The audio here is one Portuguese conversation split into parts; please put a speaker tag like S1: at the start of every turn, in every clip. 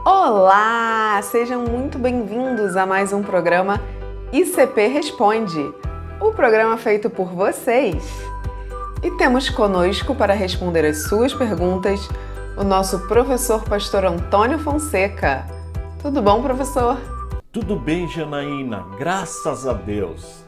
S1: Olá! Sejam muito bem-vindos a mais um programa ICP Responde, o programa feito por vocês. E temos conosco para responder as suas perguntas o nosso professor pastor Antônio Fonseca. Tudo bom, professor?
S2: Tudo bem, Janaína, graças a Deus.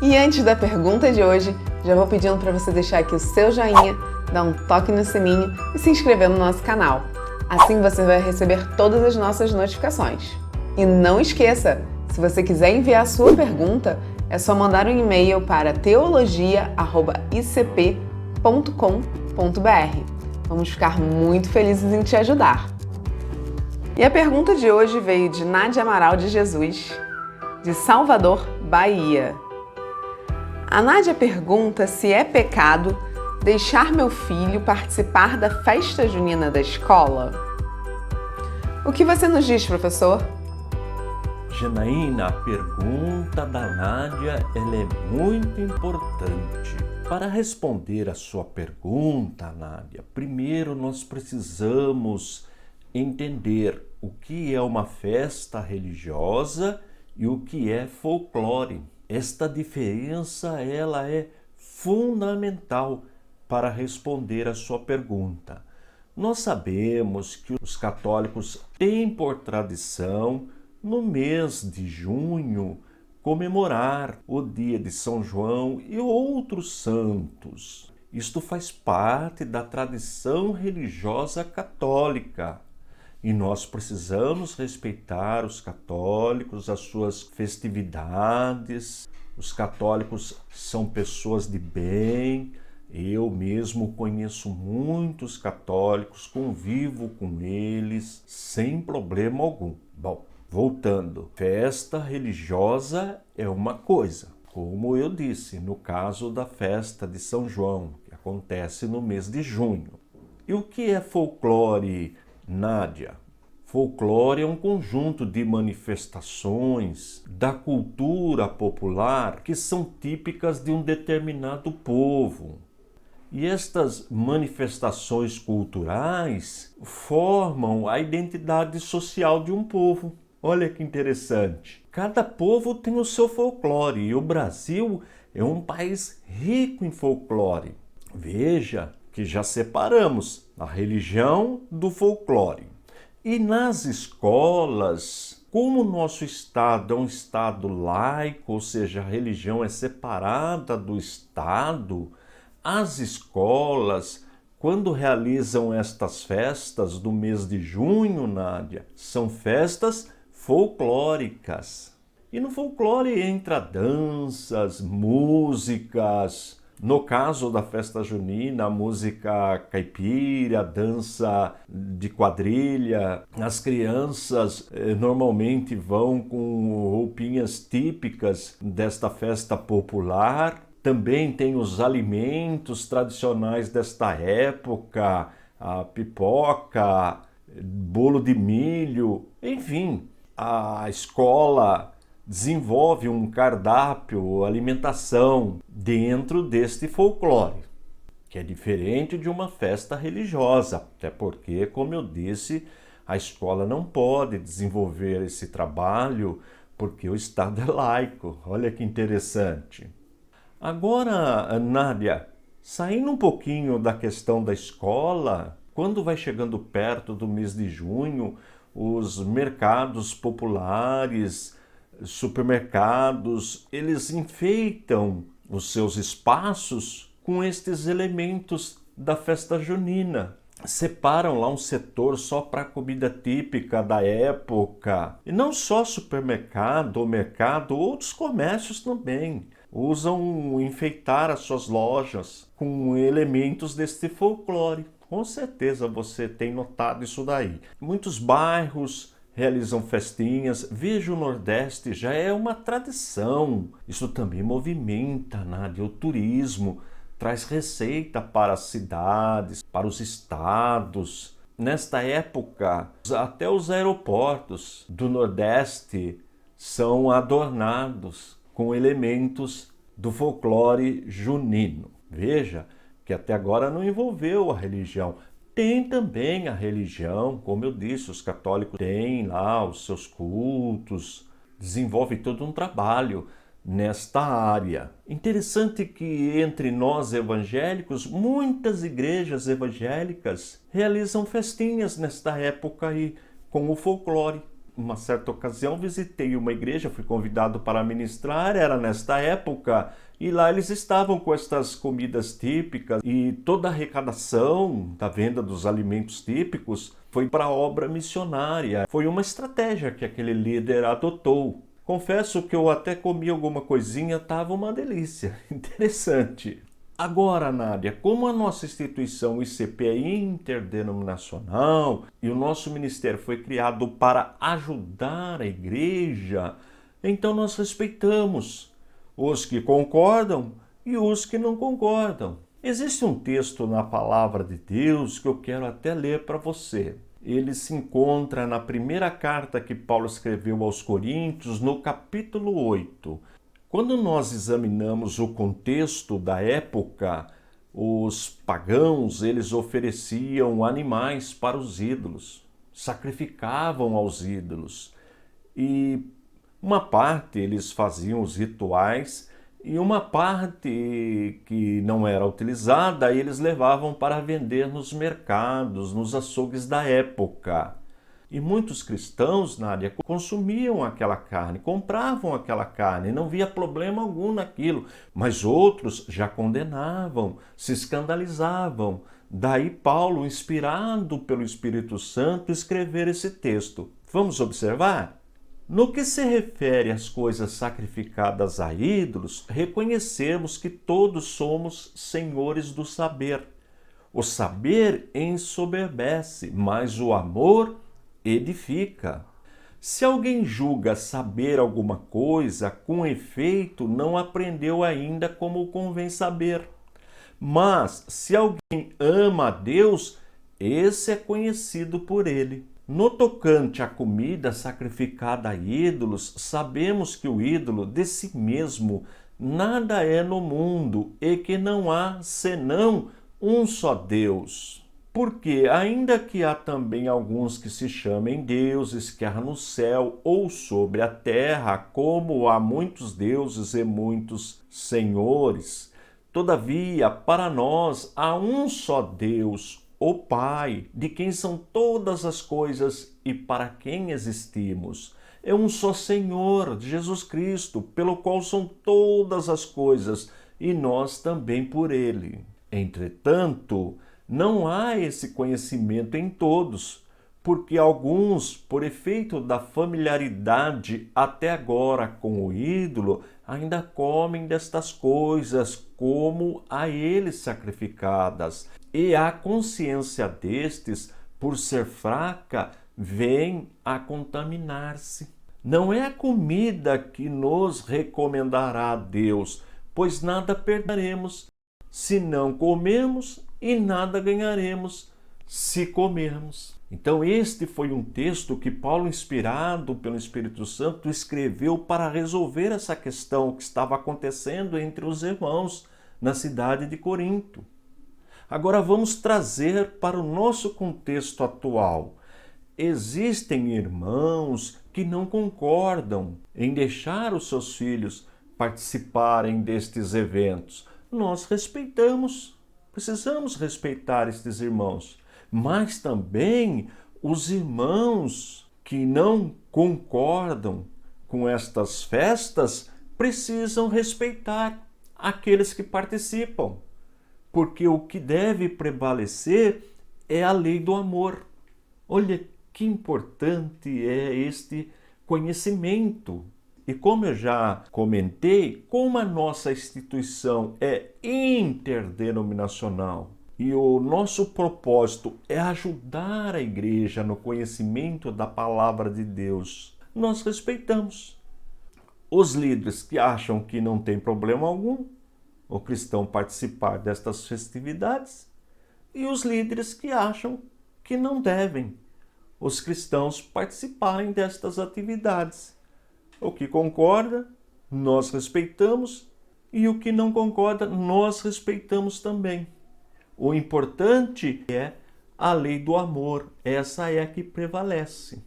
S1: E antes da pergunta de hoje, já vou pedindo para você deixar aqui o seu joinha, dar um toque no sininho e se inscrever no nosso canal. Assim você vai receber todas as nossas notificações. E não esqueça, se você quiser enviar a sua pergunta, é só mandar um e-mail para teologia@icp.com.br. Vamos ficar muito felizes em te ajudar. E a pergunta de hoje veio de Nádia Amaral de Jesus, de Salvador, Bahia. A Nádia pergunta se é pecado deixar meu filho participar da festa junina da escola. O que você nos diz, professor?
S2: Janaína, a pergunta da Nádia ela é muito importante. Para responder a sua pergunta, Nádia, primeiro nós precisamos entender o que é uma festa religiosa e o que é folclore. Esta diferença ela é fundamental para responder a sua pergunta. Nós sabemos que os católicos têm por tradição, no mês de junho, comemorar o dia de São João e outros santos. Isto faz parte da tradição religiosa católica. E nós precisamos respeitar os católicos, as suas festividades. Os católicos são pessoas de bem. Eu mesmo conheço muitos católicos, convivo com eles sem problema algum. Bom, voltando, festa religiosa é uma coisa. Como eu disse, no caso da festa de São João, que acontece no mês de junho. E o que é folclore, Nádia? Folclore é um conjunto de manifestações da cultura popular que são típicas de um determinado povo. E estas manifestações culturais formam a identidade social de um povo. Olha que interessante. Cada povo tem o seu folclore e o Brasil é um país rico em folclore. Veja que já separamos a religião do folclore. E nas escolas, como o nosso estado é um estado laico, ou seja, a religião é separada do estado, as escolas, quando realizam estas festas do mês de junho, Nádia, são festas folclóricas. E no folclore entra danças, músicas. No caso da festa junina, a música caipira, a dança de quadrilha. As crianças normalmente vão com roupinhas típicas desta festa popular. Também tem os alimentos tradicionais desta época, a pipoca, bolo de milho, enfim. A escola desenvolve um cardápio, alimentação dentro deste folclore, que é diferente de uma festa religiosa, até porque, como eu disse, a escola não pode desenvolver esse trabalho porque o Estado é laico. Olha que interessante. Agora, Nádia, saindo um pouquinho da questão da escola, quando vai chegando perto do mês de junho, os mercados populares, supermercados, eles enfeitam os seus espaços com estes elementos da festa junina. Separam lá um setor só para comida típica da época. E não só supermercado ou mercado, outros comércios também usam enfeitar as suas lojas com elementos deste folclore. Com certeza você tem notado isso daí. Muitos bairros realizam festinhas. Veja, o Nordeste já é uma tradição. Isso também movimenta, Nádia, o turismo, traz receita para as cidades, para os estados. Nesta época, até os aeroportos do Nordeste são adornados com elementos do folclore junino. Veja que até agora não envolveu a religião. Tem também a religião, como eu disse, os católicos têm lá os seus cultos, desenvolvem todo um trabalho nesta área. Interessante que entre nós evangélicos, muitas igrejas evangélicas realizam festinhas nesta época aí com o folclore. Uma certa ocasião visitei uma igreja, fui convidado para ministrar, era nesta época, e lá eles estavam com estas comidas típicas e toda a arrecadação da venda dos alimentos típicos foi para a obra missionária. Foi uma estratégia que aquele líder adotou. Confesso que eu até comi alguma coisinha, estava uma delícia, interessante. Agora, Nádia, como a nossa instituição, o ICP, é interdenominacional e o nosso ministério foi criado para ajudar a igreja, então nós respeitamos os que concordam e os que não concordam. Existe um texto na Palavra de Deus que eu quero até ler para você. Ele se encontra na primeira carta que Paulo escreveu aos Coríntios, no capítulo 8. Quando nós examinamos o contexto da época, os pagãos, eles ofereciam animais para os ídolos, sacrificavam aos ídolos. E uma parte eles faziam os rituais e uma parte que não era utilizada eles levavam para vender nos mercados, nos açougues da época. E muitos cristãos, Nádia, consumiam aquela carne, compravam aquela carne, não via problema algum naquilo. Mas outros já condenavam, se escandalizavam. Daí Paulo, inspirado pelo Espírito Santo, escrever esse texto. Vamos observar? No que se refere às coisas sacrificadas a ídolos, reconhecemos que todos somos senhores do saber. O saber ensoberbece, mas o amor edifica. Se alguém julga saber alguma coisa, com efeito não aprendeu ainda como convém saber. Mas se alguém ama a Deus, esse é conhecido por ele. No tocante à comida sacrificada a ídolos, sabemos que o ídolo de si mesmo nada é no mundo e que não há senão um só Deus. Porque, ainda que há também alguns que se chamem deuses, quer no céu ou sobre a terra, como há muitos deuses e muitos senhores, todavia, para nós há um só Deus, o Pai, de quem são todas as coisas e para quem existimos. É um só Senhor, Jesus Cristo, pelo qual são todas as coisas, e nós também por Ele. Entretanto, não há esse conhecimento em todos, porque alguns, por efeito da familiaridade até agora com o ídolo, ainda comem destas coisas como a eles sacrificadas. E a consciência destes, por ser fraca, vem a contaminar-se. Não é a comida que nos recomendará a Deus, pois nada perderemos se não comermos e nada ganharemos se comermos. Então este foi um texto que Paulo, inspirado pelo Espírito Santo, escreveu para resolver essa questão que estava acontecendo entre os irmãos na cidade de Corinto. Agora vamos trazer para o nosso contexto atual. Existem irmãos que não concordam em deixar os seus filhos participarem destes eventos. Nós respeitamos, precisamos respeitar estes irmãos, mas também os irmãos que não concordam com estas festas precisam respeitar aqueles que participam. Porque o que deve prevalecer é a lei do amor. Olha que importante é este conhecimento. E como eu já comentei, como a nossa instituição é interdenominacional e o nosso propósito é ajudar a igreja no conhecimento da palavra de Deus, nós respeitamos. Os líderes que acham que não tem problema algum o cristão participar destas festividades e os líderes que acham que não devem os cristãos participarem destas atividades. O que concorda, nós respeitamos, e o que não concorda, nós respeitamos também. O importante é a lei do amor. Essa é a que prevalece.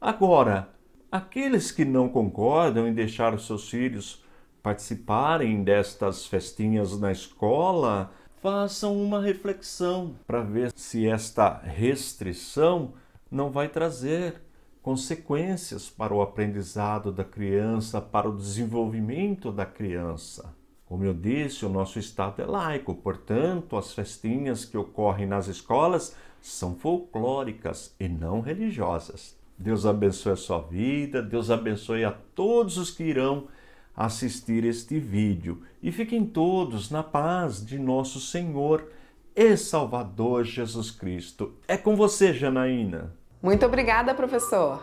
S2: Agora, aqueles que não concordam em deixar os seus filhos participarem destas festinhas na escola, façam uma reflexão para ver se esta restrição não vai trazer consequências para o aprendizado da criança, para o desenvolvimento da criança. Como eu disse, o nosso Estado é laico, portanto, as festinhas que ocorrem nas escolas são folclóricas e não religiosas. Deus abençoe a sua vida, Deus abençoe a todos os que irão assistir este vídeo. E fiquem todos na paz de nosso Senhor e Salvador Jesus Cristo. É com você, Janaína.
S1: Muito obrigada, professor!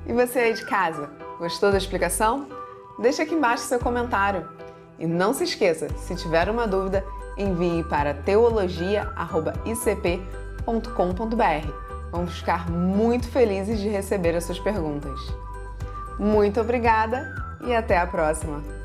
S1: E você aí de casa, gostou da explicação? Deixa aqui embaixo seu comentário. E não se esqueça, se tiver uma dúvida, envie para teologia@icp.com.br. Vamos ficar muito felizes de receber as suas perguntas. Muito obrigada e até a próxima!